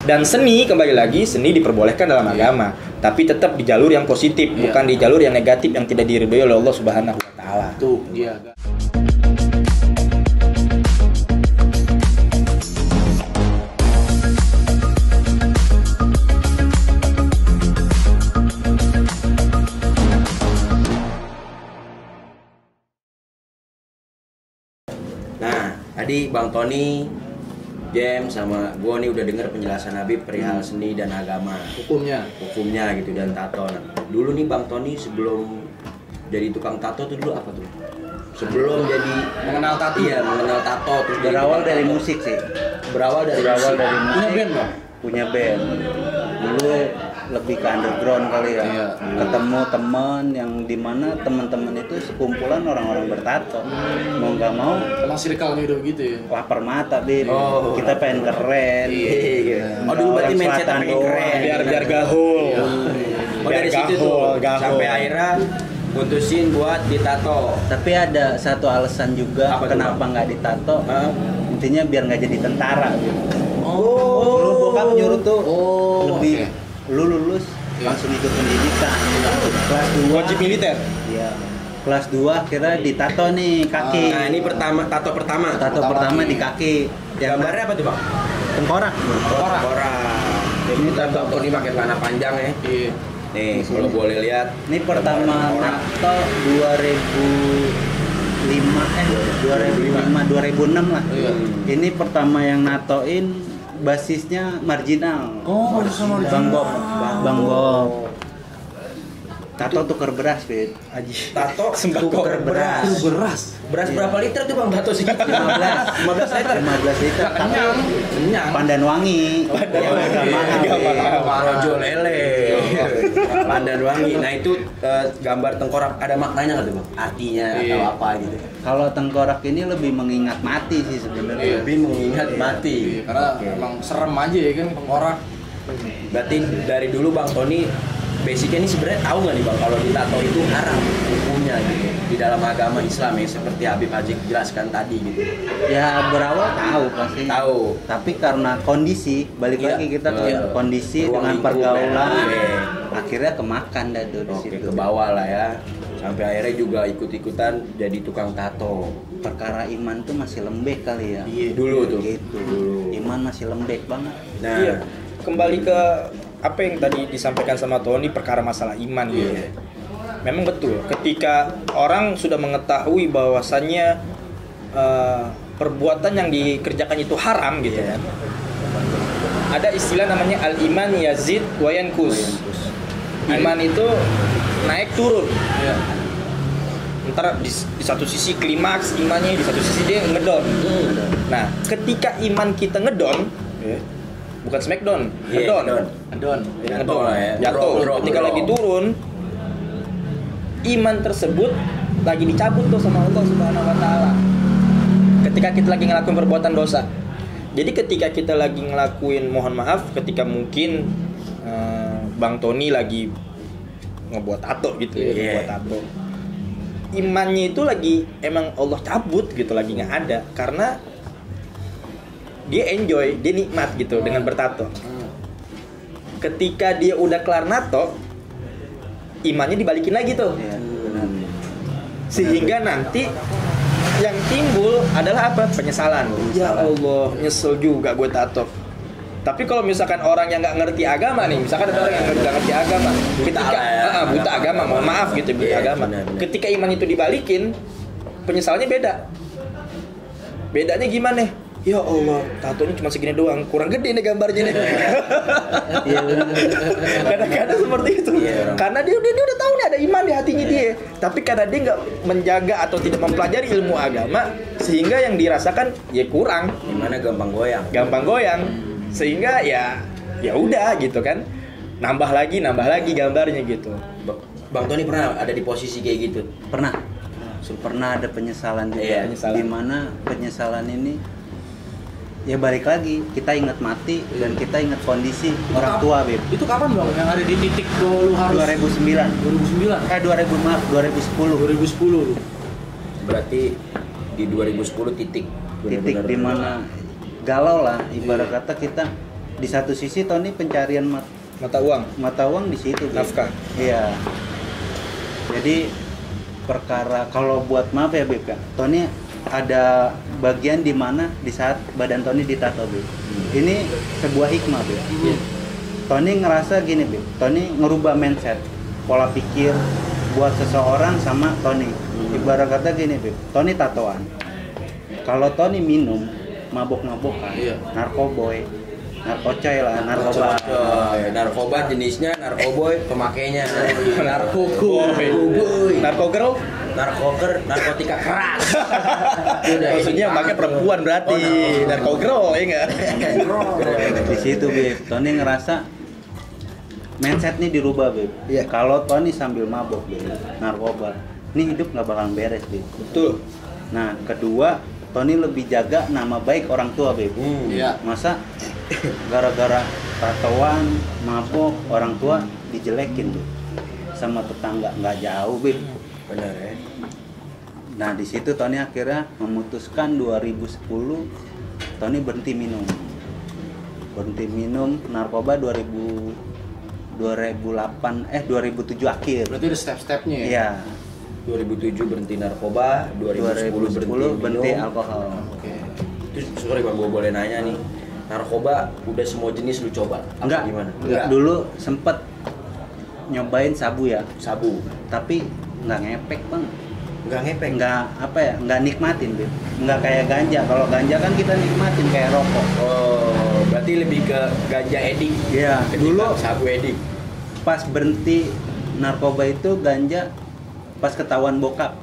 Dan seni, kembali lagi, seni diperbolehkan dalam agama, tapi tetap di jalur yang positif, bukan di jalur yang negatif yang tidak diridhoi oleh Allah Subhanahu wa taala. Tuh, dia. Nah, tadi Bang Tony, James sama gue nih udah denger penjelasan Habib perihal seni dan agama, hukumnya gitu dan tato. Nah, dulu nih Bang Tony sebelum jadi tukang tato tuh dulu apa tuh? Sebelum jadi mengenal tato. Iya, mengenal tato terus Berawal dari musik sih. Berawal dari musik. Punya band, Bang? Punya band. Dulu lebih ke underground kali ya. Iya. Ketemu teman yang dimana teman-teman itu sekumpulan orang-orang bertato. Mau nggak mau Emang circle hidup gitu ya. lapar mata, Bib. Oh. Kita pengen keren. Iya. Oh, dulu berarti Orang mindset selatan pengen doang. keren. Biar gahul. Oh, dari situ tuh sampai akhirnya putusin buat ditato. Tapi ada satu alasan juga Apa tuh, kenapa nggak ditato. Hah? Intinya biar nggak jadi tentara. Oh. Dulu bokap nyuruh tuh lebih oke. lu lulus langsung ikut pendidikan. Kelas 2 Wajib militer. Iya. Kelas 2 akhirnya ditato nih kaki. Nah, ini tato pertama. Tato pertama di kaki. Gambarnya apa tuh, Bang? Tengkorak. Tengkorak. Ini tato Tony pakai celana panjang ya. Iya. Nih, kalau boleh lihat. Ini pertama nato 2006 lah. Iya. Ini pertama yang natoin basisnya marginal. Oh, sama Bang Bob. Tato tuker beras, Fit. Tato Tuker tuker beras. beras. Beras berapa liter tuh, Bang? Tato sih. 15 liter. 15 liter. Kenyang. Kenyang. Pandan wangi. Rojo lele. Pandan wangi. Nah, itu gambar tengkorak ada maknanya nggak tuh, Bang? Artinya atau apa gitu? Kalau tengkorak ini lebih mengingat mati sih sebenarnya. Lebih mengingat mati. Karena emang serem aja ya kan tengkorak. Berarti dari dulu Bang Tony basicnya ini sebenarnya tahu nggak nih Bang kalau ditato itu haram hukumnya gitu di dalam agama Islam ya seperti Habib Haji jelaskan tadi gitu. Ya berawal tahu pasti. Tahu. Tapi karena kondisi, balik Iya. lagi kita ke kondisi Ruang dengan lingkup, pergaulan, ya. akhirnya kemakan dah tuh di Oke, situ. ke bawah lah ya. Sampai akhirnya juga ikut-ikutan jadi tukang tato. Perkara iman tuh masih lembek kali ya. Iya, dulu tuh. Gitu. Dulu. Iman masih lembek banget. Nah, Iya. Kembali ke apa yang tadi disampaikan sama Tony perkara masalah iman gitu. Iya. Memang betul. Ketika orang sudah mengetahui bahwasannya perbuatan yang dikerjakan itu haram gitu kan. Ada istilah namanya al-iman yazid wa yankus. Iman itu naik turun. Iya. Ntar di satu sisi klimaks imannya, di satu sisi dia ngedon. Nah, ketika iman kita ngedon, bukan smackdown, ngedon. Adon. Jatuh lah ya. Jatuh. Drop. Ketika lagi turun, iman tersebut lagi dicabut tuh sama Allah Subhanahu wa taala. Ketika kita lagi ngelakuin perbuatan dosa. Jadi ketika kita lagi ngelakuin, mohon maaf, ketika mungkin Bang Tony lagi ngebuat tato gitu ya, ngebuat tato. Imannya itu lagi emang Allah cabut gitu, lagi nggak ada karena dia enjoy, dia nikmat gitu dengan bertato. Ketika dia udah kelar nato, imannya dibalikin lagi tuh. Ya, benar. Sehingga nanti yang timbul adalah apa? Penyesalan. Ya Allah, nyesel juga gue tato. Tapi kalau misalkan orang yang nggak ngerti agama nih, misalkan ada orang yang nggak ngerti agama, ketika buta agama, mohon maaf gitu, buta agama. benar. Ketika iman itu dibalikin, penyesalannya beda. Bedanya gimana? Ya Allah, tatonya cuma segini doang, kurang gede nih gambarnya nih. Iya benar. Kadang-kadang seperti itu. Karena dia udah tahu nih ada iman di hatinya dia. Tapi karena dia nggak menjaga atau tidak mempelajari ilmu agama, sehingga yang dirasakan ya kurang, Gimana gampang goyang. Sehingga ya udah gitu kan. Nambah lagi gambarnya gitu. Bang Tony pernah ada di posisi kayak gitu? Pernah ada penyesalan juga. Iya, penyesalan. Dimana penyesalan ini ya balik lagi kita ingat mati dan kita ingat kondisi orang tua, Beb. Itu kapan Bang yang ada di titik lu harus 2009 2010 2010 lu. Berarti di 2010 titik titik di mana galau lah ibarat kata kita di satu sisi Tony pencarian mata uang di situ, Beb. nafkah. Iya. Jadi perkara kalau buat maaf ya Beb, Tony ada bagian di mana di saat badan Tony ditato, Beb. Ini sebuah hikmah, Beb. Tony ngerasa gini, Beb. Tony ngerubah mindset, pola pikir buat seseorang sama Tony. Ibarat kata gini, Beb. Tony tatoan. Kalau Tony minum, mabok-mabokan, narkoboy, narkocoy lah, narkoba. Narkoba jenisnya, narkoboy pemakainya. Narkogirl, narkotika keras. maksudnya pakai perempuan berarti. Narkogirl ya enggak? Di situ, Beb. Tony ngerasa mindset nih dirubah, Beb. Iya. Kalau Tony sambil mabok, Beb, narkoba, ini hidup nggak bakalan beres, Beb. Betul. Nah, kedua, Tony lebih jaga nama baik orang tua, Beb. Iya. Masa gara-gara tatoan, mabok, orang tua dijelekin, Beb. Sama tetangga nggak jauh, Beb. Benar ya. Nah, di situ Tony akhirnya memutuskan 2010 Tony berhenti minum. Berhenti minum narkoba 2007 akhir. Berarti ada step-stepnya ya? Iya. 2007 berhenti narkoba, 2010 berhenti minum. alkohol. Oke. Terus sorry Bang, gue boleh nanya nih. Narkoba udah semua jenis lu coba? Apa Enggak, gimana? enggak. Dulu sempet nyobain sabu ya, Sabu. tapi nggak ngepek, Bang. Enggak ngepeng. Nggak apa ya, nggak nikmatin, Beb. Nggak kayak ganja. Kalau ganja kan kita nikmatin kayak rokok. Oh, berarti lebih ke ganja edik. Iya, Dulu dulu sabu edik. pas berhenti narkoba itu ganja pas ketahuan bokap.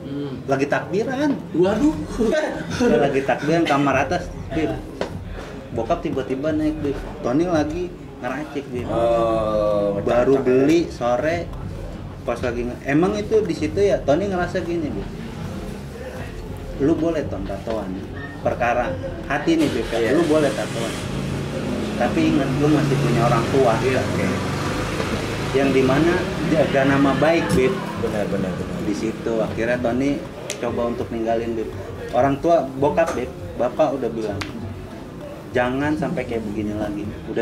Lagi takbiran. Waduh. Lagi takbiran kamar atas, Beb. Bokap tiba-tiba naik, Beb. Tony lagi ngeracik, Beb. Oh, Baru cocok. beli sore pas lagi emang itu di situ ya Tony ngerasa gini, Beb. Lu boleh tatoan. Perkara hati nih, Beb. Iya. Lu boleh tatoan. Tapi ingat lu masih punya orang tua. Iya. Oke. Yang dimana jaga nama baik, Beb. Benar. Di situ akhirnya Tony coba untuk ninggalin, Beb. Orang tua bokap, Beb, bapak udah bilang jangan sampai kayak begini lagi. Udah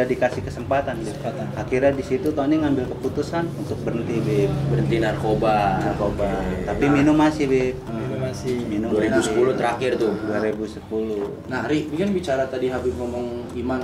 dikasih kesempatan, Beb. Akhirnya di situ Tony ngambil keputusan untuk berhenti, Beb. Berhenti narkoba. Narkoba. Tapi Nah, minum masih, Beb. Masih. Minum 2010 masih. terakhir tuh. 2010. Nah, Ri, ini kan bicara tadi Habib ngomong iman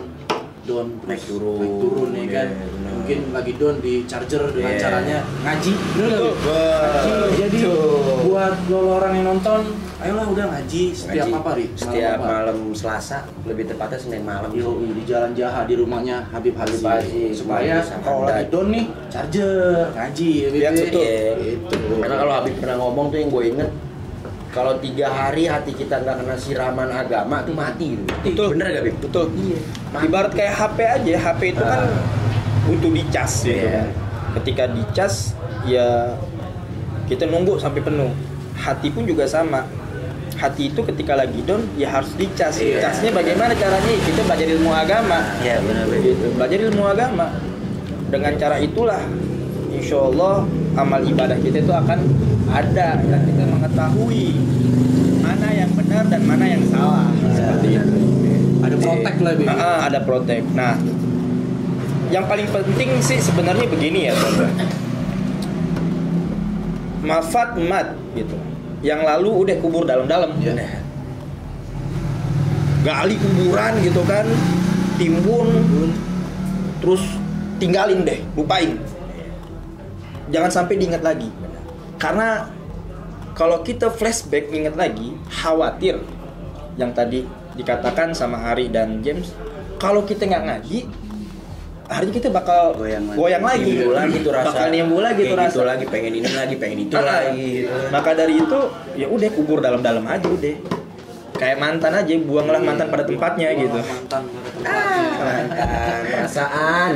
down Naik terus turun. ya kan. Iya, benar. Mungkin lagi down di charger dengan Iya. caranya ngaji. Bener nggak, Bib? Ngaji. Jadi Betul. buat lo orang yang nonton, ayolah udah ngaji setiap Ngaji. apa, Ri? Setiap apa? malam Selasa, lebih tepatnya Senin malam. Yoi, di Jalan Jaha di rumahnya Habib Habib Hazi. Hazi. Supaya Sama kalau lagi Anda. down nih, charger, ngaji ya, Bib. Iya, betul. Itu. Karena kalau Habib pernah ngomong tuh yang gue inget, kalau 3 hari hati kita nggak kena siraman agama tuh mati gitu. Betul. Bener gak, Bib? Betul. Iya. Ibarat kayak HP aja, HP itu kan butuh dicas gitu Iya. kan. Ketika dicas ya kita nunggu sampai penuh. Hati pun juga sama. Hati itu ketika lagi down ya harus dicas. Iya. Casnya bagaimana caranya? Kita belajar ilmu agama. Iya, benar, Beb. Gitu. Belajar ilmu agama. Dengan cara itulah insya Allah amal ibadah kita itu akan ada dan kita mengetahui mana yang benar dan mana yang salah. Seperti itu. Ada protek lah, Bib. Ada protek. Nah, yang paling penting sih sebenarnya begini ya, teman. Mafat mat gitu. Yang lalu udah kubur dalam-dalam. Iya. Gali kuburan gitu kan, timbun, terus tinggalin deh, lupain. Jangan sampai diingat lagi. Karena kalau kita flashback ingat lagi, khawatir yang tadi dikatakan sama Ari dan James, kalau kita nggak ngaji, hari kita bakal goyang lagi. Timbul lagi tuh rasa. Bakal nimbul lagi tuh Kayak rasa. gitu lagi, pengen ini lagi, pengen itu lagi. Gitu. Maka dari itu ya udah kubur dalam-dalam aja udah. Kayak mantan aja, buanglah mantan pada tempatnya gitu. Mantan pada tempatnya. Mantan, perasaan.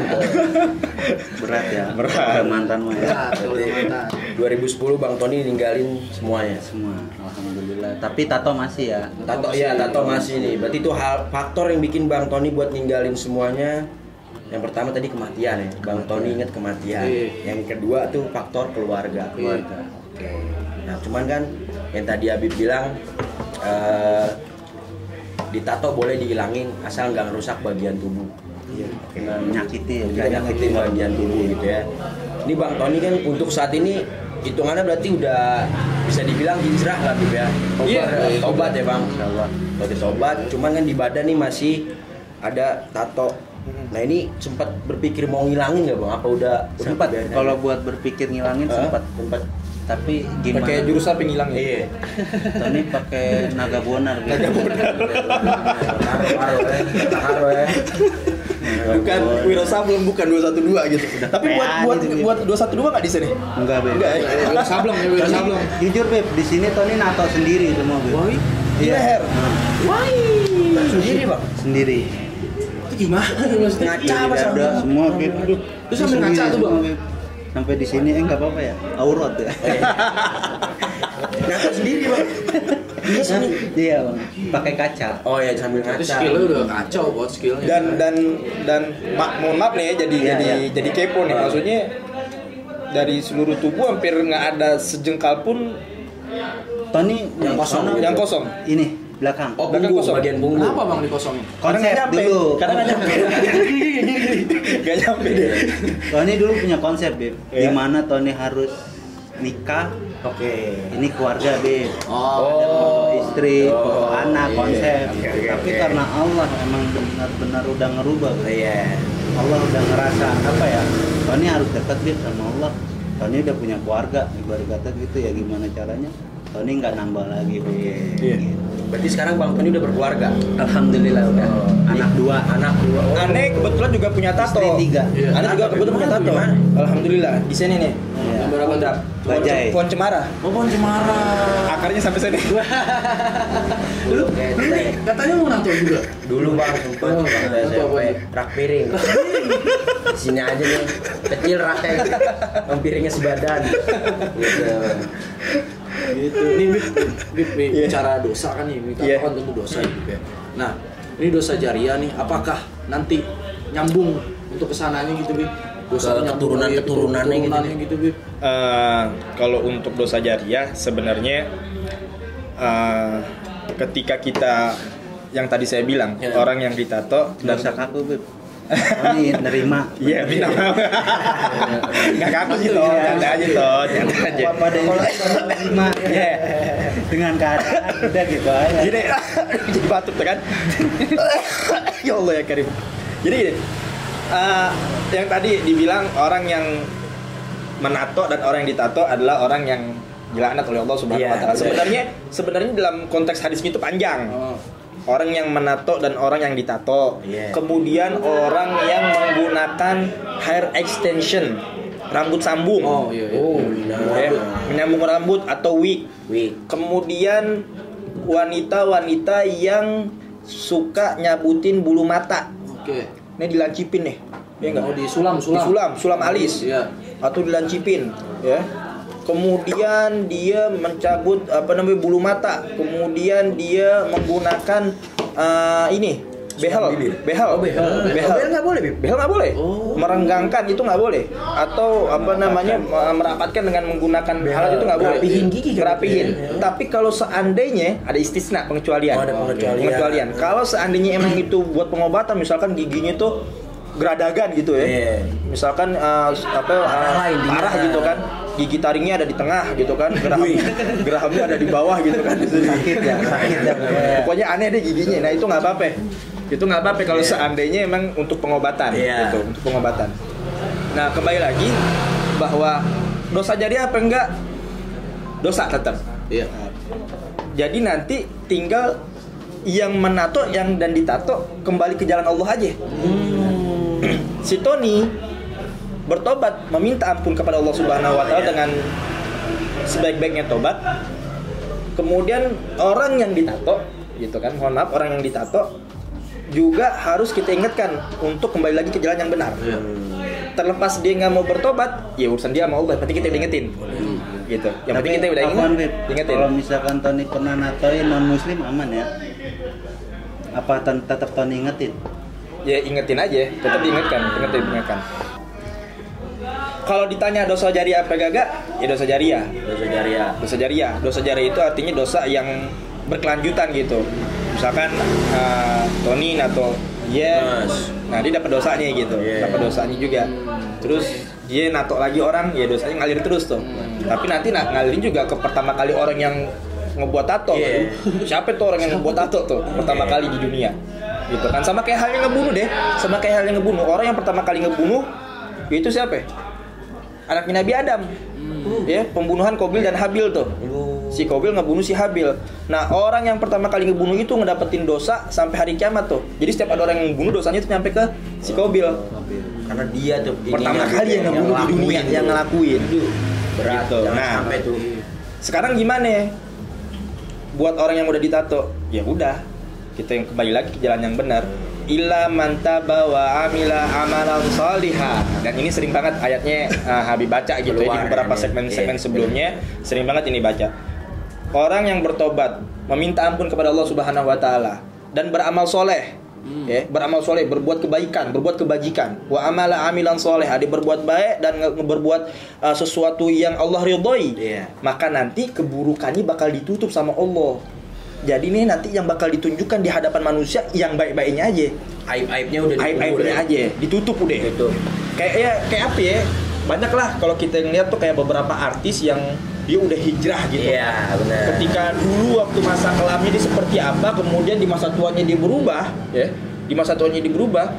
Berat ya. Berat. Mantan mah ya. Ya, tuh, mantan. 2010 Bang Tony ninggalin semuanya. Semua, alhamdulillah. Tapi tato masih ya. Tato masih nih. Berarti itu faktor yang bikin Bang Tony buat ninggalin semuanya. Yang pertama tadi kematian ya. Bang Tony inget kematian. Iya. Yang kedua tuh faktor keluarga. Keluarga. Oke. Nah, cuman kan yang tadi Habib bilang ditato boleh dihilangin asal nggak ngerusak bagian tubuh. Iya. Menyakiti Kita nyakitin bagian tubuh gitu ya. Ini Bang Tony kan untuk saat ini hitungannya berarti udah bisa dibilang hijrah lah Bib ya. Tobat ya Bang. Berarti tobat, cuman kan di badan nih masih ada tato. Nah ini sempat berpikir mau ngilangin nggak Bang? Apa udah sempat ya? Kalau buat berpikir ngilangin sempat. Tapi gimana? Pakai jurus apa yang hilang ya? Iya. Tony pakai naga bonar gitu. Taruh ya. Bukan Wiro Sableng, bukan 212 gitu. Tapi buat 212 enggak di sini? Enggak, Beb. Enggak ya? Wiro Sableng ya, Wiro Sableng. Jujur, Beb, di sini Tony nato sendiri semua, Beb. Woi, Di leher. woi. Sendiri Bang. Sendiri. Itu gimana maksudnya? Ngaca apa Ada sambil? semua, Beb. Terus sambil ngaca tuh, Bang? Beb. Sampai di sini enggak apa-apa ya. Aurat ya. Ngaca sendiri Bang. Iya sini. Iya, Bang. Pakai kaca. Oh ya sambil Itu ngaca. skillnya udah kacau buat skillnya. Dan mohon maaf nih ya, jadi kepo nih, maksudnya dari seluruh tubuh hampir nggak ada sejengkal pun Tony Yang kosong. yang kosong. Ini belakang. Oh Belakang punggung, kosong. bagian punggung. Kenapa Bang dikosongin? Kadang nggak nyampe, dulu. kadang nggak nyampe, nggak nyampe deh. Tony dulu punya konsep, Beb. Iya. Di mana Tony harus nikah. Oke. Ini keluarga, Beb. Oh, Ada foto istri, Oh, foto anak, iya. konsep. Oke, Tapi oke. karena Allah emang benar-benar udah ngerubah, Beb. Iya. Allah udah ngerasa apa ya? Tony harus dekat Beb sama Allah. Tony udah punya keluarga, ibarat kata gitu ya, gimana caranya? Tony nggak nambah lagi, Beb. Iya. Berarti sekarang Bang Tony udah berkeluarga. Alhamdulillah udah. Oh, Anak dua. Anak dua. Oh. Aneh kebetulan juga punya tato. Istri 3. Iya. Aneh juga kebetulan punya tato. Gimana? Alhamdulillah di sini nih. Iya. Yang berapa Dap? Bajai. Pohon cemara. Oh, Pohon Cemara. Akarnya sampai sini. Lu Kayak lu kita ya. katanya mau nato juga. Dulu Bang sempat Oh, waktu apa, SMP apa? rak piring. Sini aja nih. Kecil raknya. Yang piringnya sebadan. Gitu. Gitu. Ini Bib, Iya. bicara dosa kan nih, kita Iya. kan tentu dosa gitu ya. Nah, ini dosa jariah nih, apakah nanti nyambung untuk kesananya gitu Bib? Dosa Ke nyambung lagi, keturunannya gitu. gitu Bib. Kalau untuk dosa jariah sebenarnya ketika kita yang tadi saya bilang Ya. orang yang ditato Nggak usah kaku, Beb. Tony nerima. iya minta maaf nggak kaku sih toh canda aja toh canda aja Pada nerima. Iya. Dengan keadaan udah gitu aja. Gini, jadi batuk tuh kan. Ya Allah ya Karim. Jadi gini, yang tadi dibilang orang yang menato dan orang yang ditato adalah orang yang dilaknat oleh Allah Subhanahu wa taala. Sebenarnya dalam konteks hadis itu panjang. Oh. Orang yang menato dan orang yang ditato. Iya. Kemudian orang yang menggunakan hair extension, rambut sambung. Oh iya. iya. Oh, Ya, menyambung rambut atau wig. Wih. Kemudian wanita-wanita yang suka nyabutin bulu mata. Oke. Ini dilancipin nih. Ya enggak? Oh, disulam. Sulam alis. Iya. Atau dilancipin, ya. Kemudian dia mencabut bulu mata. Kemudian dia menggunakan ini behel. Oh, behel. Behel nggak boleh, Bib? Behel nggak boleh. Oh. Merenggangkan itu nggak boleh. Atau merapatkan dengan menggunakan alat itu nggak boleh. Ngerapihin gigi kan? Ngerapihin. Iya. Tapi kalau seandainya ada istisna pengecualian. Oh, ada pengecualian. Kalau seandainya emang itu buat pengobatan, misalkan giginya itu geradagan gitu ya. Iya. Misalkan parah gitu kan. Gigi taringnya ada di tengah gitu kan. Gerahamnya ada di bawah gitu kan. Sakit ya. Pokoknya aneh deh giginya. Nah, itu nggak apa-apa. Itu nggak apa-apa kalau Iya. seandainya emang untuk pengobatan Iya. gitu, untuk pengobatan. Nah, kembali lagi bahwa dosa jariah apa enggak? Dosa tetap. Iya. Jadi nanti tinggal yang menato dan ditato kembali ke jalan Allah aja. Si Tony bertobat meminta ampun kepada Allah Subhanahu wa taala dengan sebaik-baiknya tobat. Kemudian orang yang ditato gitu kan, mohon maaf, orang yang ditato juga harus kita ingatkan untuk kembali lagi ke jalan yang benar. Iya. Terlepas dia nggak mau bertobat, ya urusan dia sama Allah. Yang penting kita udah ingetin, gitu. Yang penting kita udah ingetin. Kalau misalkan Tony pernah natoin non muslim aman ya? Apa tetap Tony ingetin? Ya ingetin aja, tetap diingatkan. Kalau ditanya dosa jariah apa gagak, ya dosa jariah. Dosa jariah. Dosa jariah itu artinya dosa yang berkelanjutan gitu. misalkan Tony atau nah dia dapat dosanya gitu, dapat dosanya juga. Terus dia nato lagi orang, ya dosanya ngalir terus tuh. Tapi nanti ngalirin juga ke pertama kali orang yang ngebuat tato. Siapa tuh orang yang ngebuat tato tuh pertama kali di dunia? Gitu kan, sama kayak halnya ngebunuh deh, sama kayak halnya ngebunuh. Orang yang pertama kali ngebunuh itu siapa? Anaknya Nabi Adam. Ya, pembunuhan Qabil dan Habil tuh. Si Qabil ngebunuh si Habil. Nah, orang yang pertama kali ngebunuh itu ngedapetin dosa sampai hari kiamat tuh. Jadi setiap ada orang yang ngebunuh, dosanya itu nyampe ke si Qabil. Karena dia tuh pertama kali yang ngebunuh di dunia, yang ngelakuin. Berat gitu. Nah, sampai tuh. Sekarang gimana? Buat orang yang udah ditato, ya udah, kita yang kembali lagi ke jalan yang benar. Illa man taba wa amila amalan shaliha. Dan ini sering banget ayatnya Habib baca gitu ya, di beberapa segmen-segmen sebelumnya sering banget ini baca. Orang yang bertobat, meminta ampun kepada Allah Subhanahu wa taala dan beramal soleh. Ya, beramal soleh, berbuat kebaikan, berbuat kebajikan. Wa amala amilan soleh, dia berbuat baik dan berbuat sesuatu yang Allah ridhoi. Maka nanti keburukannya bakal ditutup sama Allah. Jadi nih nanti yang bakal ditunjukkan di hadapan manusia yang baik-baiknya aja. Aib-aibnya udah aib-aibnya aja, ditutup udah. Kayak apa ya? Banyak lah kalau kita ngeliat tuh kayak beberapa artis yang dia udah hijrah gitu. Iya, benar. Ketika dulu waktu masa kelamnya dia seperti apa, kemudian di masa tuanya dia berubah, ya. Di masa tuanya dia berubah.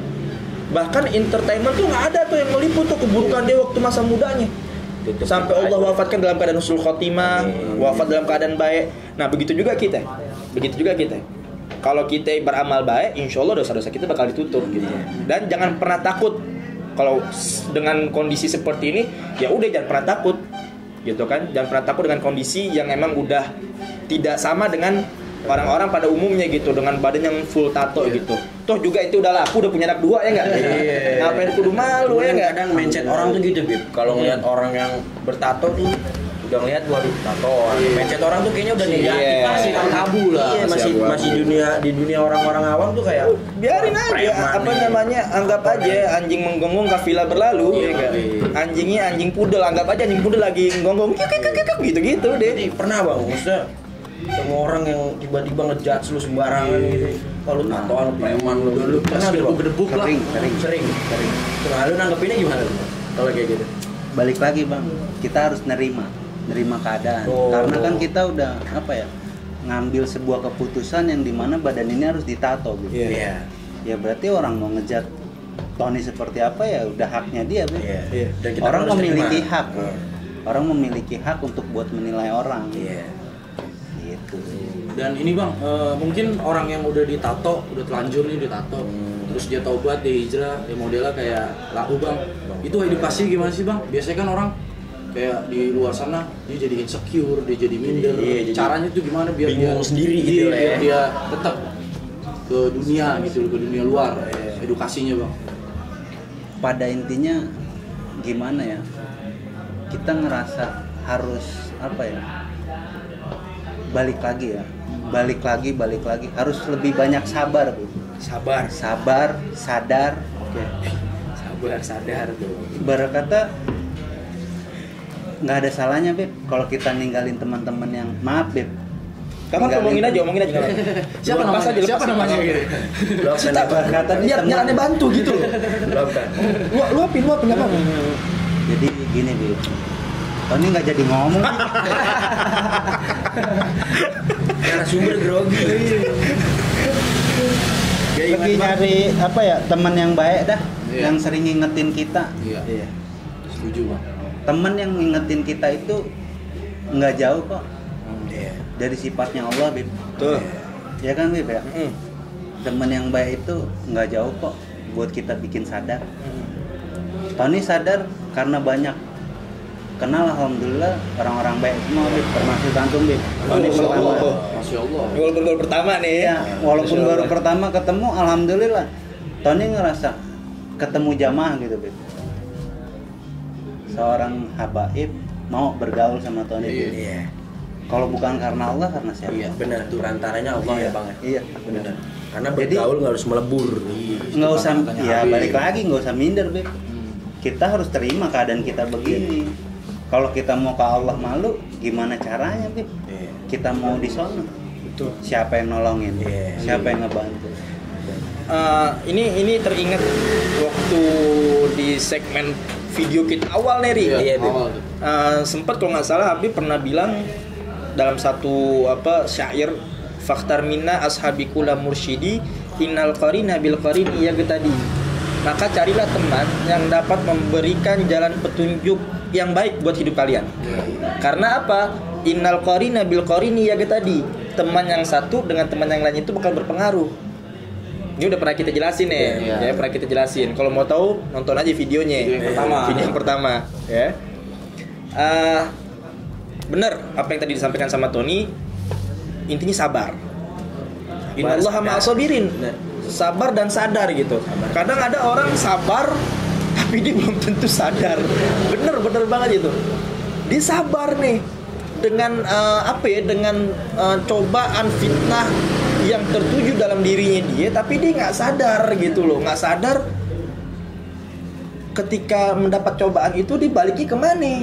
Bahkan entertainment tuh nggak ada tuh yang meliput tuh keburukan dia waktu masa mudanya. Sampai Allah wafatkan dalam keadaan husnul khotimah, wafat dalam keadaan baik. Nah, begitu juga kita. Kalau kita beramal baik, insya Allah dosa-dosa kita bakal ditutup gitu. Dan jangan pernah takut kalau dengan kondisi seperti ini, ya udah jangan pernah takut. Gitu kan? Jangan pernah takut dengan kondisi yang emang udah tidak sama dengan orang-orang pada umumnya gitu, dengan badan yang full tato gitu. Toh juga itu udah laku, udah punya anak 2 ya enggak? Ngapain kudu malu ya enggak? Kadang mindset orang tuh gitu, Bib. Kalau ngeliat orang yang bertato tuh udah ngeliat waduh tatoan. Mindset orang tuh kayaknya udah negatif, masih tabu lah. Masih di dunia orang-orang awam tuh kayak biarin aja, apa namanya? Anggap aja anjing menggonggong kafilah berlalu ya enggak? Anjingnya anjing pudel, anggap aja anjing pudel lagi nggonggong gitu-gitu deh. Jadi pernah Bang, maksudnya ketemu orang yang tiba-tiba ngejudge lu sembarangan gitu. Kalau tatoan preman lu pernah gedebuk lah. Sering. Terus lu nanggepinnya gimana kalau kayak gitu? Balik lagi Bang, kita harus nerima keadaan. Karena kan kita udah ngambil sebuah keputusan yang dimana badan ini harus ditato gitu. Ya berarti orang mau ngejat Tony seperti apa ya udah haknya dia, Dan orang memiliki hak. Orang memiliki hak untuk buat menilai orang. Gitu. Dan ini Bang, mungkin orang yang udah ditato, udah telanjur nih ditato, terus dia taubat, dia hijrah, dia modelnya kayak laku Bang. Itu edukasi gimana sih Bang? Biasanya kan orang kayak di luar sana dia jadi insecure, dia jadi minder. Caranya tuh gimana biar dia sendiri gitu biar dia tetap ke dunia gitu, ke dunia luar. Edukasinya Bang. Pada intinya gimana ya? Kita ngerasa harus balik lagi harus lebih banyak sabar Bu. Sabar, sadar. Sabar, sadar tuh. Ibarat kata nggak ada salahnya Beb kalau kita ninggalin teman-teman yang maaf Beb. Kamu omongin aja. Siapa namanya gitu. Kata biar aneh bantu gitu. Luapin enggak apa. Jadi gini Beb. Tony nggak jadi ngomong. Karena sumber grogi. Lagi nyari teman yang baik dah, yang sering ngingetin kita. Iya. Setuju Bang. Teman yang ngingetin kita itu nggak jauh kok. Dari sifatnya Allah, Bib. Tuh. Ya kan, Bib ya? Teman yang baik itu nggak jauh kok buat kita bikin sadar. Tony sadar karena banyak kenal, alhamdulillah orang-orang baik semua, Bib, termasuk antum, Bib. Tony pertama. Masya Allah. Walaupun baru pertama nih ya. Walaupun baru pertama ketemu, alhamdulillah. Tony ngerasa ketemu jamaah gitu, Bib. Seorang habaib mau bergaul sama Tony. Iya. Kalau bukan karena Allah, karena siapa? Iya, benar tuh antaranya Allah ya Bang. Iya, benar. Karena bergaul nggak harus melebur. Nggak usah, ya balik lagi nggak usah minder, Bib. Kita harus terima keadaan kita begini. Kalau kita mau ke Allah malu, gimana caranya, Bib? Kita mau di sana. Betul. Siapa yang nolongin, siapa yang ngebantu. Ini teringat waktu di segmen video kita awal nih Ri. Sempat kalau nggak salah Habib pernah bilang dalam satu syair, faktar minna ashabikula mursyidi innal qarina bil qarini yaqtadi. Maka carilah teman yang dapat memberikan jalan petunjuk yang baik buat hidup kalian. Karena apa? Innal qarina bil qarini yaqtadi. Teman yang satu dengan teman yang lain itu bakal berpengaruh. Ini udah pernah kita jelasin ya, pernah kita jelasin. Kalau mau tahu nonton aja videonya. Video yang pertama, ya. Bener apa yang tadi disampaikan sama Tony. Intinya sabar. Innallaha ma'as-sabirin. Sabar dan sadar gitu. Kadang ada orang sabar tapi dia belum tentu sadar. Bener banget itu. Dia sabar nih dengan dengan cobaan fitnah yang tertuju dalam dirinya dia, tapi dia nggak sadar gitu loh, nggak sadar ketika mendapat cobaan itu dibaliknya kemana?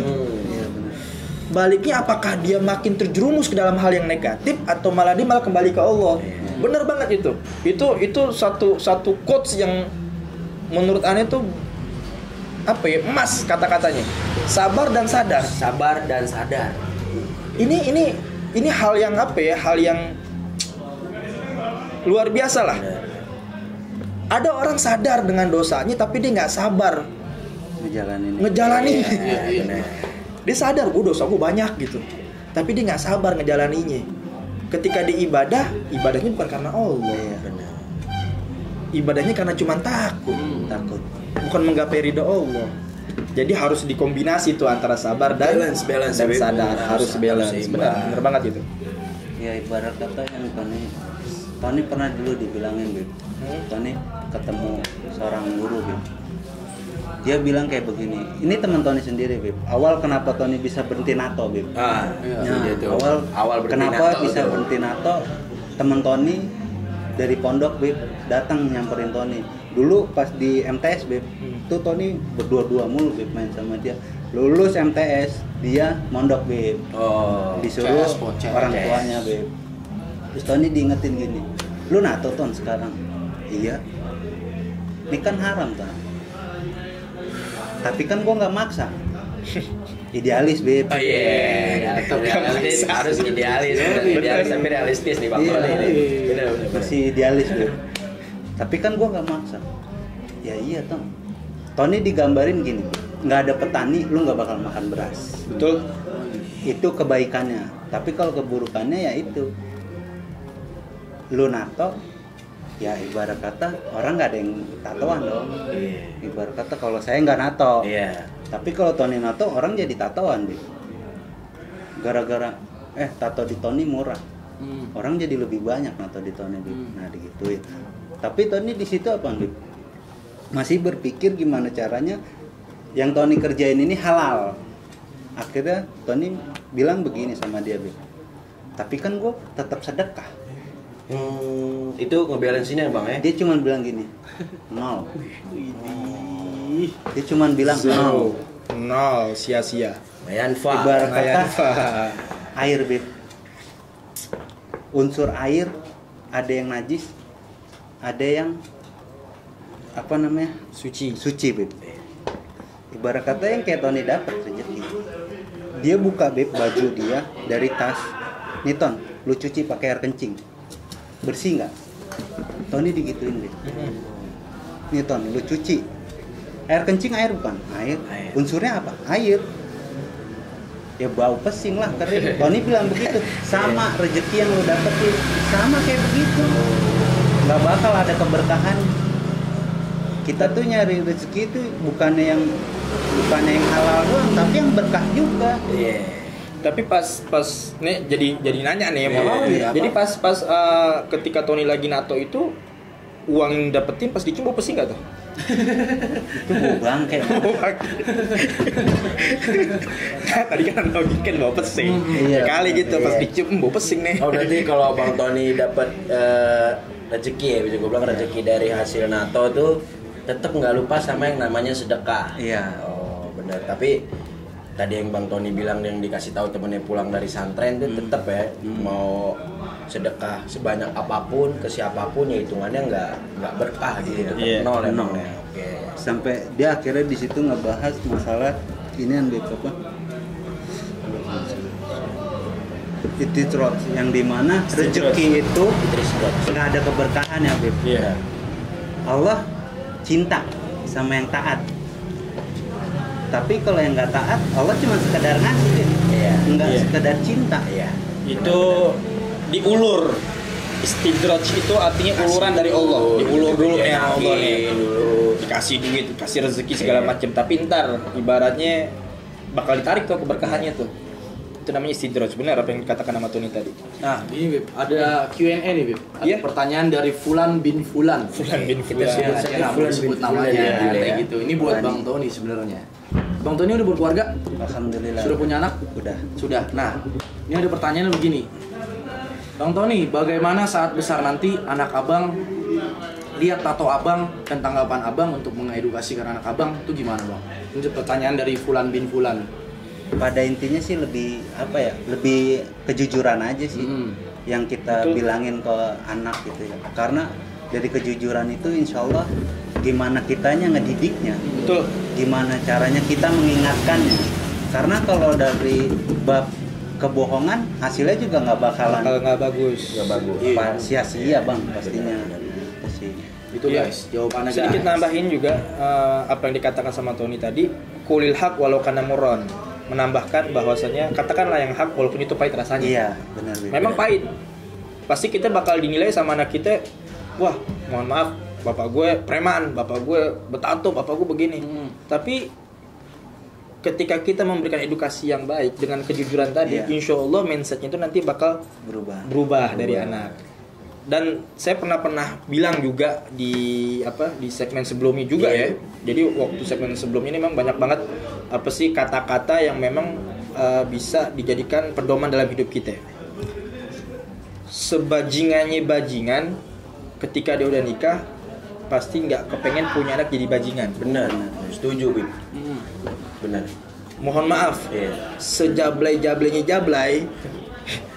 Baliknya apakah dia makin terjerumus ke dalam hal yang negatif atau malah dia malah kembali ke Allah? Bener banget itu. Itu satu quotes yang menurut aneh tuh emas kata-katanya. Sabar dan sadar. Sabar dan sadar. Ini hal yang hal yang luar biasa lah. Ada orang sadar dengan dosanya tapi dia nggak sabar ngejalanin. Dia sadar, dosa gue banyak gitu, tapi dia nggak sabar ngejalaninya. Ketika dia ibadahnya bukan karena Allah, ibadahnya karena cuma takut, bukan menggapai ridho Allah. Jadi harus dikombinasi tuh antara sabar dan balance dan sadar, harus balance. Bener banget itu. Ya ibarat kata yang Tony pernah dulu dibilangin, Bib. Tony ketemu seorang guru, Bib. Dia bilang kayak begini. Ini teman Tony sendiri, Bib. Awal kenapa Tony bisa berhenti NATO, Bib? Awal kenapa bisa berhenti NATO? Teman Tony dari pondok, Bib, datang nyamperin Tony. Dulu pas di MTS, Bib, tuh Tony berdua-dua mulu, Bib, main sama dia. Lulus MTS, dia mondok, Bib. Disuruh orang tuanya, Bib. Terus Tony diingetin gini, lu NATO Ton sekarang? Iya. Ini kan haram Ton. Tapi kan gua nggak maksa. Idealis, Beb. Oh iya. Harus idealis. Idealis tapi realistis nih Bang Tony ini. Benar. Masih idealis, Beb. Tapi kan gua nggak maksa. Ya iya Ton. Tony digambarin gini, nggak ada petani, lu nggak bakal makan beras. Betul. Itu kebaikannya. Tapi kalau keburukannya ya itu. Lu nato, ya ibarat kata orang nggak ada yang tatoan dong. Ibarat kata kalau saya nggak nato, tapi kalau Tony nato orang jadi tatoan deh. Gara-gara tato di Tony murah, orang jadi lebih banyak nato di Tony. Nah digituin. Tapi Tony di situ apa nih? Masih berpikir gimana caranya yang Tony kerjain ini halal. Akhirnya Tony bilang begini sama dia, Beb. Tapi kan gue tetap sedekah. Itu ngebalansinnya Bang ya? Dia cuma bilang gini, 0. Dia cuma bilang 0, sia-sia. Ibarat kata air, Beb. Unsur air ada yang najis, ada yang suci, Beb. Ibarat kata yang kayak Tony dapat rezeki. Dia buka, Beb, baju dia dari tas. Nih Ton, lu cuci pakai air kencing. Bersih nggak? Tony digituin, Beb. Nih Ton, lu cuci. Air kencing air bukan? Air. Unsurnya apa? Air. Ya bau pesing lah, kering. Tony bilang begitu. Sama rezeki yang lu dapetin, sama kayak begitu. Nggak bakal ada keberkahan. Kita tuh nyari rezeki itu bukannya yang halal doang, tapi yang berkah juga. Tapi pas nih jadi nanya nih jadi pas ketika Tony lagi nato itu uang yang dapetin pas dicium bau pesing nggak tuh? Itu bau bangke. Tadi kan logikan bau pesing. Kali gitu pas dicium bau pesing nih. Oh berarti kalau Bang Tony dapat rezeki ya, bisa gue bilang rezeki dari hasil nato tuh tetap nggak lupa sama yang namanya sedekah. Iya. Oh benar. Tapi tadi yang Bang Tony bilang yang dikasih tahu temennya pulang dari santren itu tetap ya mau sedekah sebanyak apapun ke siapapun ya hitungannya nggak berkah gitu, tetap nol ya. Oke. Sampai dia akhirnya di situ ngebahas masalah ini yang apa? Itirot yang dimana rezeki itu nggak ada keberkahan ya Beb. Iya. Allah cinta sama yang taat. Tapi kalau yang nggak taat, Allah cuma sekedar ngasih, nggak sekedar cinta. Iya. Itu diulur. Istidraj itu artinya uluran dari Allah. Diulur dulu ya Allah nih. Dikasih duit, dikasih rezeki segala macam. Tapi ntar ibaratnya bakal ditarik tuh keberkahannya tuh. Itu namanya istidraj. Benar apa yang dikatakan sama Tony tadi. Nah, ini Bib, ada Q&A nih Bib. Ada pertanyaan dari Fulan bin Fulan. Kita Sebut saja sebut namanya kayak gitu. Ini buat Bang Tony sebenarnya. Bang Tony udah berkeluarga? Alhamdulillah. Sudah punya anak? Sudah. Nah, ini ada pertanyaan begini. Bang Tony, bagaimana saat besar nanti anak abang lihat tato abang dan tanggapan abang untuk mengedukasi anak abang itu gimana bang? Ini pertanyaan dari Fulan bin Fulan. Pada intinya sih lebih apa ya? Lebih kejujuran aja sih yang kita bilangin ke anak gitu ya. Karena dari kejujuran itu insya Allah gimana kitanya ngedidiknya. Betul. Gimana caranya kita mengingatkannya. Karena kalau dari bab kebohongan hasilnya juga nggak bakalan nggak bagus. Sia-sia bang pastinya. Itu guys, jawabannya sedikit nambahin juga apa yang dikatakan sama Tony tadi, kulil haq walau kana murran, menambahkan bahwasannya katakanlah yang hak walaupun itu pahit rasanya. Iya, benar. Memang pahit. Pasti kita bakal dinilai sama anak kita, wah, mohon maaf, bapak gue preman, bapak gue betato, bapak gue begini. Tapi ketika kita memberikan edukasi yang baik dengan kejujuran tadi, insya Allah mindsetnya itu nanti bakal berubah dari anak. Dan saya pernah bilang juga di segmen sebelumnya juga ya. Jadi waktu segmen sebelumnya ini memang banyak banget kata-kata yang memang bisa dijadikan pedoman dalam hidup kita. Sebajingannya bajingan, ketika dia udah nikah pasti nggak kepengen punya anak jadi bajingan. Benar, setuju Bib. Benar. Mohon maaf, sejablay-jablaynya jablay.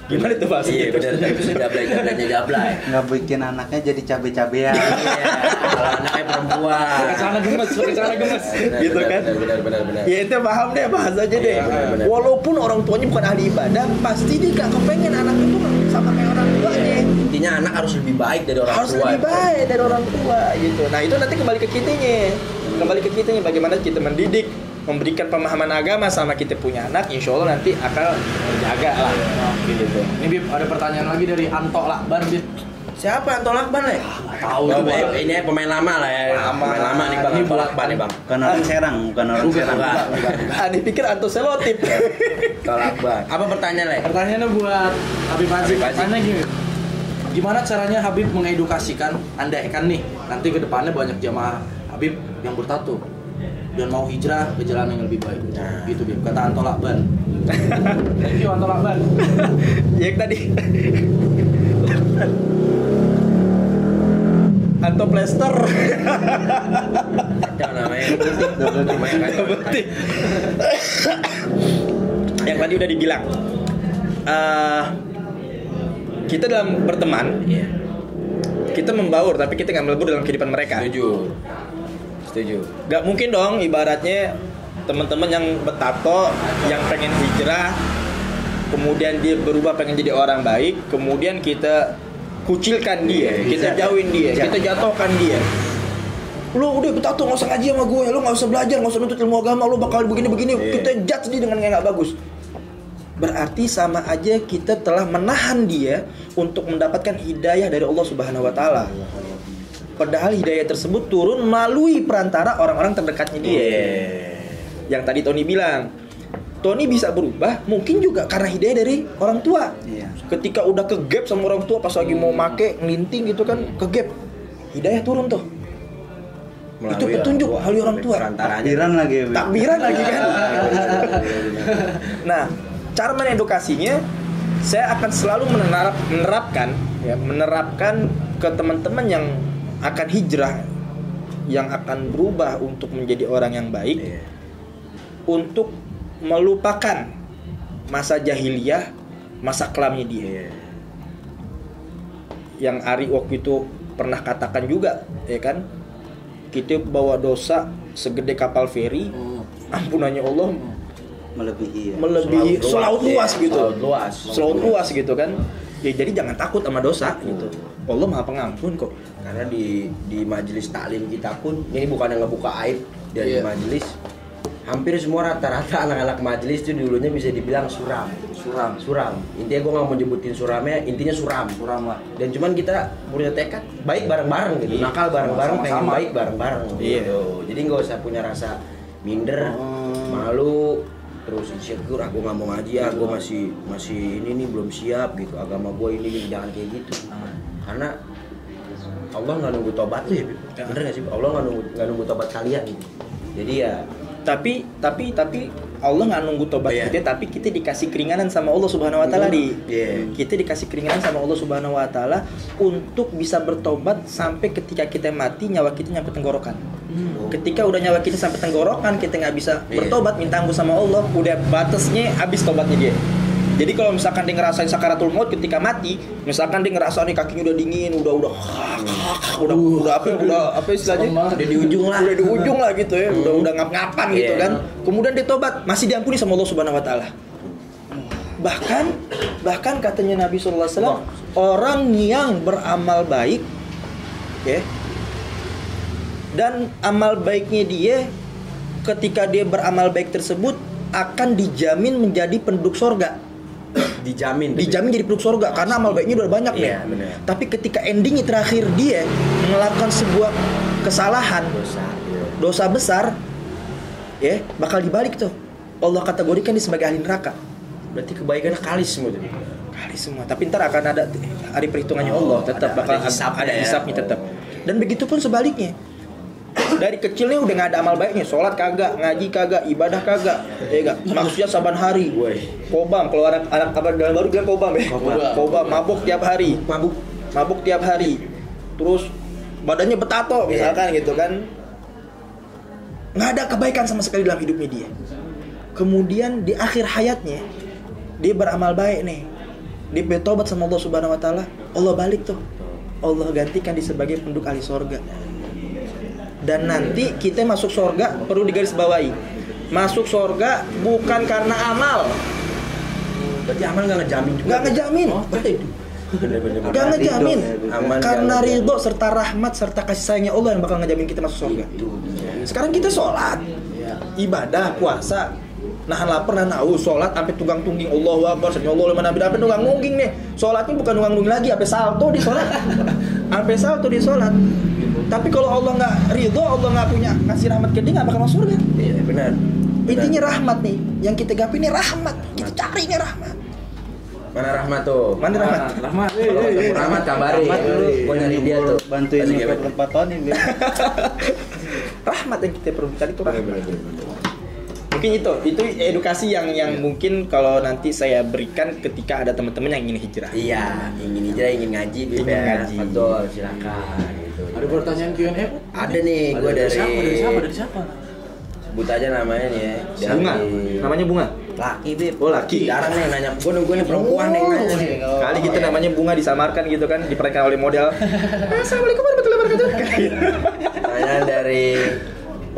Gimana itu bahasa? Iya benar, sejablay-jablaynya jablay. Nggak bikin anaknya jadi cabe-cabean. Kalau anaknya perempuan. Pakai celana gemes. Gitu kan? Benar. Ya itu paham deh, bahas aja deh. Walaupun orang tuanya bukan ahli ibadah, pasti dia gak kepengen anak itu sama kayak orang tuanya. Intinya anak harus lebih baik dari orang tua. Harus lebih baik dari orang tua gitu. Nah itu nanti kembali ke kitanya. Bagaimana kita mendidik, memberikan pemahaman agama sama kita punya anak, insya Allah nanti akan menjaga lah. Gitu. Ini Bib, ada pertanyaan lagi dari Anto Lakban Bib. Siapa Anto Lakban ya? Tahu tuh Bang. Ini pemain lama lah ya. Pemain lama nih Bang. Anto Lakban nih Bang. Bukan orang Serang, bukan orang Serang. Dipikir Anto Selotip. Anto Lakban. Apa pertanyaannya? Pertanyaannya buat Habib Aziz. Pertanyaannya gini. Gimana caranya Habib mengedukasikan, andaikan nih nanti ke depannya banyak jamaah Habib yang bertato dan mau hijrah ke jalan yang lebih baik. Gitu Bib, kata Anto Lakban. Thank you Anto Lakban. Yang tadi Anto Plester. Ada namanya. Yang tadi udah dibilang. Kita dalam berteman, kita membaur tapi kita nggak melebur dalam kehidupan mereka. Setuju. Gak mungkin dong ibaratnya teman-teman yang bertato, yang pengen hijrah, kemudian dia berubah pengen jadi orang baik, kemudian kita kucilkan dia, kita jauhin dia, kita jatuhkan dia. Lu udah bertato nggak usah ngaji sama gue, lu nggak usah belajar, nggak usah nuntut ilmu agama, lu bakal begini-begini, kita judge dia dengan yang nggak bagus. Berarti sama aja kita telah menahan dia untuk mendapatkan hidayah dari Allah Subhanahu wa taala. Padahal hidayah tersebut turun melalui perantara orang-orang terdekatnya dia. Yang tadi Tony bilang, Tony bisa berubah mungkin juga karena hidayah dari orang tua. Ketika udah kegap sama orang tua pas lagi mau make ngelinting gitu kan, kegap, hidayah turun tuh. Melalui itu petunjuk melalui orang tua. Takbiran lagi kan. Nah, cara mengedukasinya, saya akan selalu menerapkan ke teman-teman yang akan hijrah, yang akan berubah untuk menjadi orang yang baik, untuk melupakan masa jahiliyah, masa kelamnya dia. Yang Ari waktu itu pernah katakan juga, ya kan? Kita bawa dosa segede kapal feri, ampunannya Allah melebihi selaut luas gitu. Selaut luas gitu kan. Ya jadi jangan takut sama dosa gitu. Allah Maha Pengampun kok. Karena di majelis taklim kita pun, ini bukan yang ngebuka aib dari majelis, hampir semua rata-rata anak-anak majelis itu dulunya bisa dibilang suram. Intinya gue nggak mau nyebutin suramnya, intinya suram lah. Dan cuman kita punya tekad baik bareng-bareng gitu, nakal bareng-bareng, pengen baik bareng-bareng gitu. Jadi nggak usah punya rasa minder, malu, terus insecure, aku nggak mau ngaji, aku masih ini nih belum siap gitu, agama gue ini jangan kayak gitu. Karena Allah nggak nunggu tobat lu ya, bener nggak sih? Allah nggak nunggu tobat kalian gitu. Jadi ya. Tapi Allah nggak nunggu tobat kita, tapi kita dikasih keringanan sama Allah Subhanahu Wa Taala Kita dikasih keringanan sama Allah Subhanahu Wa Taala untuk bisa bertobat sampai ketika kita mati nyawa kita nyampe tenggorokan. Ketika udah nyawa kita sampai tenggorokan, kita nggak bisa bertobat, minta ampun sama Allah, udah batasnya habis tobatnya dia. Jadi kalau misalkan dia ngerasain sakaratul maut ketika mati, misalkan dia ngerasa nih kakinya udah dingin, udah apa istilahnya? Udah di ujung lah gitu ya, udah ngap-ngapan gitu kan. Kemudian dia tobat, masih diampuni sama Allah Subhanahu Wa Taala. Bahkan katanya Nabi sallallahu alaihi wasallam, orang yang beramal baik dan amal baiknya dia, ketika dia beramal baik tersebut akan dijamin menjadi penduduk surga. Dijamin jadi penduduk surga karena amal baiknya udah banyak nih. Tapi ketika endingnya terakhir dia melakukan sebuah kesalahan, dosa besar, bakal dibalik tuh. Allah kategorikan dia sebagai ahli neraka. Berarti kebaikannya kalis semua tuh. Tapi ntar akan ada hari perhitungannya Allah, tetap bakal ada hisapnya tetap. Dan begitu pun sebaliknya. Dari kecilnya udah nggak ada amal baiknya, sholat kagak, ngaji kagak, ibadah kagak, maksudnya saban hari, kobam, kalau anak apa dalam baru bilang kobam kobam, mabuk tiap hari, terus badannya betato misalkan gitu kan, nggak ada kebaikan sama sekali dalam hidupnya dia. Kemudian di akhir hayatnya dia beramal baik nih, dia bertobat sama Allah Subhanahu Wa Taala, Allah balik tuh, Allah gantikan dia sebagai penduduk ahli surga. Dan nanti kita masuk surga, perlu digarisbawahi, masuk surga bukan karena amal. Berarti amal nggak ngejamin juga. Nggak ngejamin. Nggak ngejamin. Karena ridho serta rahmat serta kasih sayangnya Allah yang bakal ngejamin kita masuk surga. Sekarang kita sholat, ibadah, puasa, nahan lapar, nahan haus, sholat sampai tunggang tungging Allahu Akbar, Allahu liman hamidah, sampai tunggang tungging nih. Sholatnya bukan tunggang tungging lagi, sampai salto di sholat. Tapi kalau Allah nggak ridho, Allah nggak punya kasih rahmat ke dia, nggak bakal masuk surga. Iya benar. Intinya rahmat nih, yang kita gapai ini rahmat. Kita cari ini rahmat. Mana rahmat tuh? Rahmat kabarin. Gua nyari dia tuh. Bantuin tempat Tony. Rahmat yang kita perlu cari itu rahmat. Mungkin itu edukasi yang mungkin kalau nanti saya berikan ketika ada teman-teman yang ingin hijrah. Iya, ingin hijrah, ingin ngaji, betul, silakan. Ada pertanyaan Q&A? Ada nih, gue dari siapa? Sebut aja namanya nih ya. Bunga. Namanya Bunga. Laki, Beb. Oh, laki. Jarang nih nanya. Gue nih perempuan nih nanya nih. Kali kita namanya Bunga disamarkan gitu kan, diperankan oleh model. Assalamualaikum warahmatullahi wabarakatuh. Nanya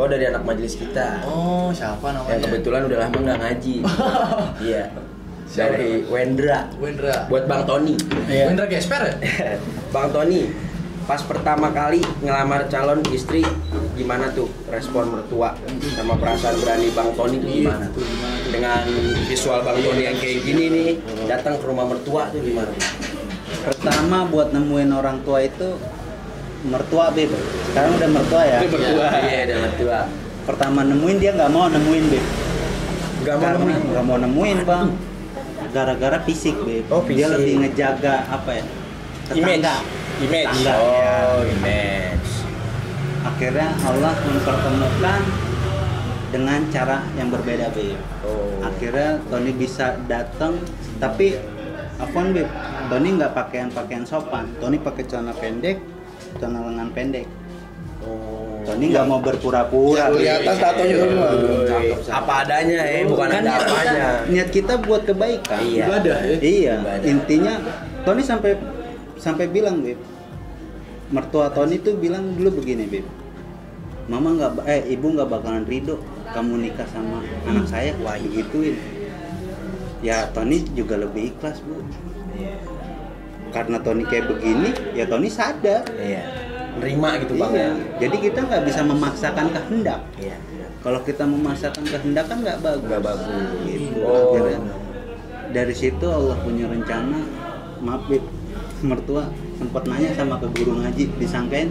dari anak majelis kita. Oh, siapa namanya? Yang kebetulan udah lama nggak ngaji. Iya. Dari Wendra. Buat Bang Tony. Wendra Gesper ya? Bang Tony, pas pertama kali ngelamar calon istri, gimana tuh respon mertua sama perasaan berani Bang Tony tuh gimana tuh? Dengan visual Bang Tony yang kayak gini nih, datang ke rumah mertua tuh gimana? Pertama buat nemuin orang tua itu mertua, Beb. Sekarang udah mertua ya. Iya, udah mertua. Pertama nemuin dia nggak mau nemuin, Beb. Nggak mau nemuin, Bang. Gara-gara fisik, Beb. Oh, fisik. Dia lebih ngejaga apa ya? Tetangga. Image. Image. Akhirnya Allah mempertemukan dengan cara yang berbeda, Beb. Akhirnya Tony bisa datang, tapi apaan, Beb? Tony nggak pakaian sopan. Tony pakai celana pendek, celana lengan pendek. Tony nggak mau berpura-pura. Kelihatan tatonya semua. Apa adanya bukan Kan ada apanya. niat kita buat kebaikan. Iya. Ibadah ya. Iya, Ibadah. intinya Tony sampai bilang, Beb. Mertua Tony tuh bilang dulu begini, Beb. Ibu nggak bakalan ridho kamu nikah sama anak saya. Wah, gituin. Ya Tony juga lebih ikhlas, Bu. Karena Tony kayak begini, ya Tony sadar. Iya. Nerima gitu Bang. Iya. Jadi kita nggak bisa memaksakan kehendak. Iya. Kalau kita memaksakan kehendak kan nggak bagus. Nggak bagus. Gitu. Oh. Akhirnya dari situ Allah punya rencana. Maaf, Beb. Mertua sempat nanya sama ke guru ngaji, disangkain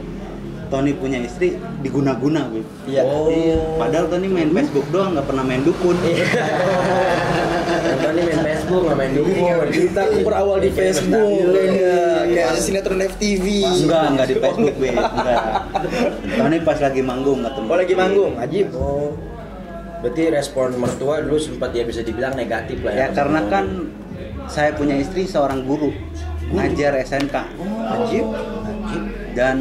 Tony punya istri diguna-guna, Beb. Iya. Iya. Padahal Tony main Facebook doang, nggak pernah main dukun. Tony main Facebook, nggak main dukun. Kita berawal di Facebook kayak sinetron FTV. Enggak di Facebook, Beb. Enggak. Tony pas lagi manggung ketemu. Oh lagi manggung, ajib. Oh. Berarti respon mertua dulu sempat ya bisa dibilang negatif lah ya. Ya karena kan saya punya istri seorang guru ngajar SMK. Ajib. Dan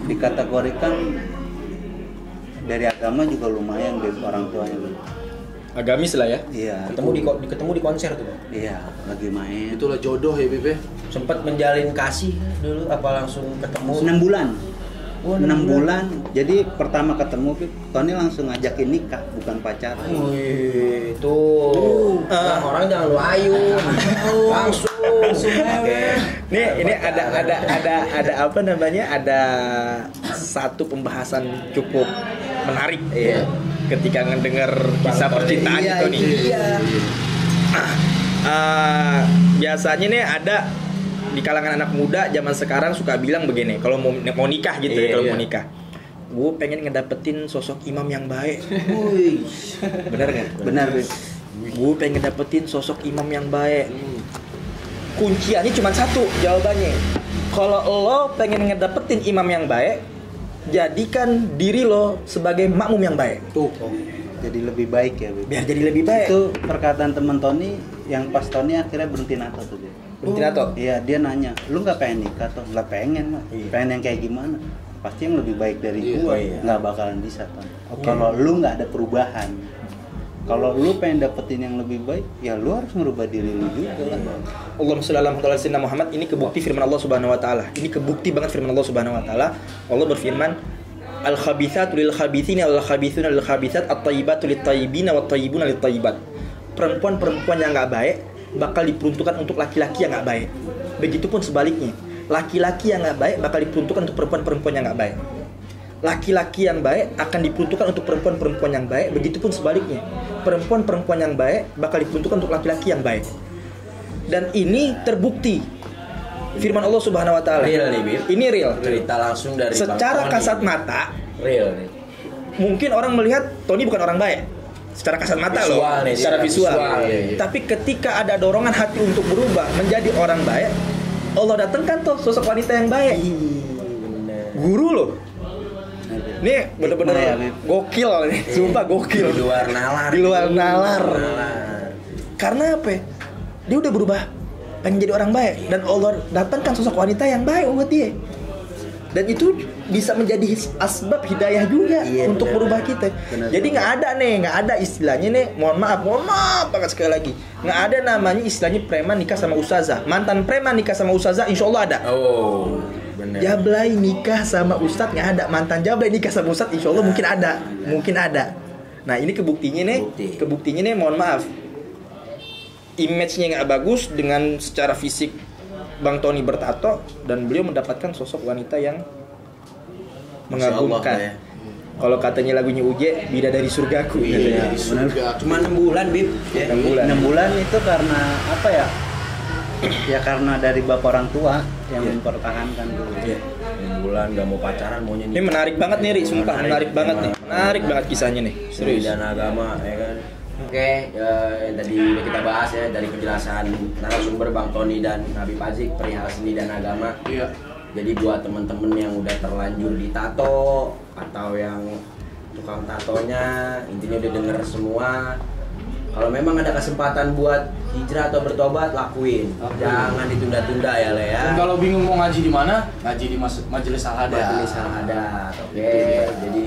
dikategorikan dari agama juga lumayan Beb, orang tuanya, Beb. Agamis lah ya. Iya. Ketemu di konser tuh. Iya, lagi main. Itulah jodoh ya Bebe. Sempat menjalin kasih dulu apa langsung ketemu? 6 bulan. Oh, 6 bulan. Jadi pertama ketemu Beb, Tony langsung ngajakin nikah, bukan pacaran. Wih, tuh. Orang jangan lu ayun. Langsung. Oke. Ini ada apa namanya? Ada satu pembahasan cukup menarik Iya. ketika mendengar kisah percintaan Iya, itu nih. Iya. Biasanya nih ada di kalangan anak muda zaman sekarang suka bilang begini, kalau mau nikah gitu ya, Iya, kalau iya. mau nikah. Gue pengen ngedapetin sosok imam yang baik. Wih. Bener nggak? Benar, Beb. Gue pengen dapetin sosok imam yang baik. Kunciannya cuma satu jawabannya. Kalau lo pengen ngedapetin imam yang baik, jadikan diri lo sebagai makmum yang baik. Tuh. Jadi lebih baik ya, Beb. Biar jadi lebih baik. Itu perkataan teman Tony yang pas Tony akhirnya berhenti nato tuh dia. Berhenti nato? Iya, dia nanya, lu nggak pengen nikah tuh? Nggak pengen, mah. Iya. Pengen yang kayak gimana? Pasti yang lebih baik dari Iya, gua, iya. nggak bakalan bisa, Ton. Oke. Kalau lu nggak ada perubahan, kalau lu pengen dapetin yang lebih baik, ya lu harus merubah diri lu juga lah. Allahumma shalli ala sayyidina Muhammad. Ini kebukti firman Allah Subhanahu wa taala. Ini kebukti banget firman Allah Subhanahu wa taala. Allah berfirman, al-khabithatu lil khabithina wal khabithuna lil khabithat, at-thayyibatu lit thayyibina wat thayyibuna lit thayyibat. Perempuan-perempuan yang enggak baik bakal diperuntukkan untuk laki-laki yang enggak baik. Begitupun sebaliknya. Laki-laki yang enggak baik bakal diperuntukkan untuk perempuan-perempuan yang enggak baik. Laki-laki yang baik akan diperuntukkan untuk perempuan-perempuan yang baik. Begitupun sebaliknya. Perempuan-perempuan yang baik bakal diperuntukkan untuk laki-laki yang baik. Dan ini terbukti firman Allah Subhanahu wa taala. Real nih, Bib. Ini real. Cerita langsung dari Secara Bang Tony. kasat mata, Real nih. mungkin orang melihat Tony bukan orang baik. Secara kasat mata Visual loh, nih, secara visual. iya. Tapi ketika ada dorongan hati untuk berubah menjadi orang baik, Allah datangkan tuh sosok wanita yang baik. Bener. Guru loh. Nih Hikmah ya, bener-bener Bib. gokil nih, sumpah gokil. Di luar nalar. Di luar nalar. Nalar. Karena apa? Dia udah berubah, pengen jadi orang baik, dan Allah datangkan sosok wanita yang baik buat dia. Dan itu bisa menjadi asbab hidayah juga Iya, untuk benar. merubah kita. Benar. Jadi nggak ada istilahnya nih, mohon maaf banget sekali lagi, nggak ada namanya istilahnya preman nikah sama ustazah. Mantan preman nikah sama ustazah, insya Allah ada. Oh, bener. Jablay nikah sama ustadz nggak ada. Mantan jablay nikah sama ustadz, insya Allah mungkin ada. Nah ini kebuktinya nih, mohon maaf, image-nya nggak bagus dengan secara fisik. Bang Tony bertato dan beliau mendapatkan sosok wanita yang mengagumkan. Masya Allah, ya. Kalau katanya lagunya Uje, Bidadari Surgaku. Iya, katanya. Surga. Cuma 6 bulan, Bib. Ya. 6 bulan. 6 bulan itu karena apa ya? Ya karena dari bapak orang tua yang Iya. mempertahankan dulu. Iya. 6 bulan gak mau pacaran, maunya Ini menarik banget nih, Ri. Sumpah menarik banget nih. Menarik banget kisahnya nih. Seni Serius. dan agama, ya kan. Oke, yang tadi udah kita bahas ya dari penjelasan narasumber Bang Tony dan Habib Azik perihal seni dan agama. Iya. Jadi buat temen-temen yang udah terlanjur ditato atau yang tukang tatonya, intinya udah denger semua. Kalau memang ada kesempatan buat hijrah atau bertobat, lakuin. Jangan ditunda-tunda ya, Le ya. Dan kalau bingung mau ngaji di mana, ngaji di Majelis Al-Hadat. Majelis Al-Hadat. Oke. Jadi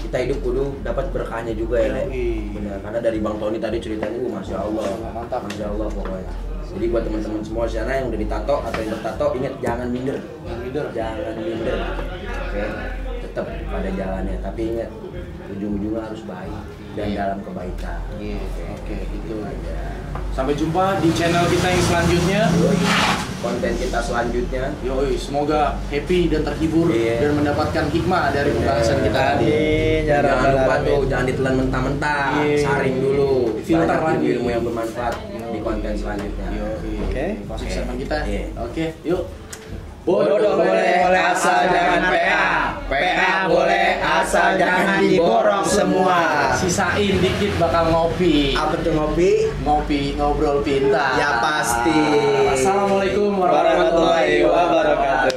kita hidup kudu dapat berkahnya juga ya, Le. Benar. Karena dari Bang Tony tadi ceritanya, masya Allah, mantap, masya Allah pokoknya. Jadi buat teman-teman semua di sana yang udah ditato atau yang bertato, ingat jangan minder. Jangan minder. Oke. Tetap pada jalannya, tapi ingat ujung-ujungnya harus baik dan dalam kebaikan. Oke, itu aja. Sampai jumpa di channel kita yang selanjutnya. Konten kita selanjutnya. Yoi, semoga happy dan terhibur dan mendapatkan hikmah dari pembahasan kita tadi. Jangan lupa tuh, jangan ditelan mentah-mentah. Saring dulu. Filter lagi ilmu yang bermanfaat di konten selanjutnya. Oke. Masuk segmen kita. Oke, yuk. Bodoh boleh, asal jangan PA. PA boleh, asal jangan diborong semua. Sisain dikit bakal ngopi. Apa tuh ngopi? Ngopi, ngobrol pintar. Ya pasti. Assalamualaikum warahmatullahi wabarakatuh.